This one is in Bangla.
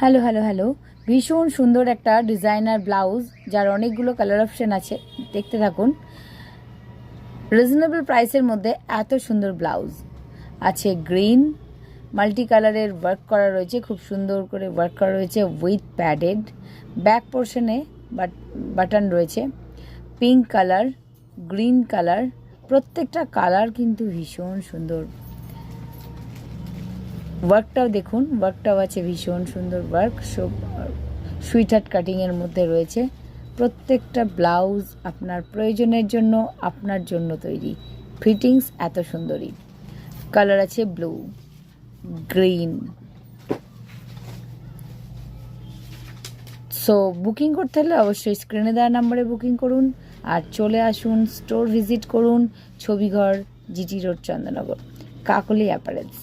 হ্যালো হ্যালো হ্যালো ভীষণ সুন্দর একটা ডিজাইনার ব্লাউজ, যার অনেকগুলো কালার অপশন আছে। দেখতে থাকুন। রিজনেবল প্রাইসের মধ্যে এত সুন্দর ব্লাউজ আছে। গ্রিন মাল্টি কালারের ওয়ার্ক করা রয়েছে, খুব সুন্দর করে ওয়ার্ক করা রয়েছে উইথ প্যাডেড। ব্যাক পোর্শনে বাটন রয়েছে। পিঙ্ক কালার, গ্রিন কালার, প্রত্যেকটা কালার কিন্তু ভীষণ সুন্দর। ওয়ার্কটাও দেখুন, ওয়ার্কটাও আছে ভীষণ সুন্দর ওয়ার্ক। সব সুইটহার্ট কাটিংয়ের মধ্যে রয়েছে। প্রত্যেকটা ব্লাউজ আপনার প্রয়োজনের জন্য, আপনার জন্য তৈরি। ফিটিংস এত সুন্দরই। কালার আছে ব্লু, গ্রিন। সো বুকিং করতে হলে অবশ্যই স্ক্রিনে দেওয়া নাম্বারে বুকিং করুন আর চলে আসুন, স্টোর ভিজিট করুন। ছবিঘর, জিটি রোড, চন্দননগর, কাকলি অ্যাপারেলস।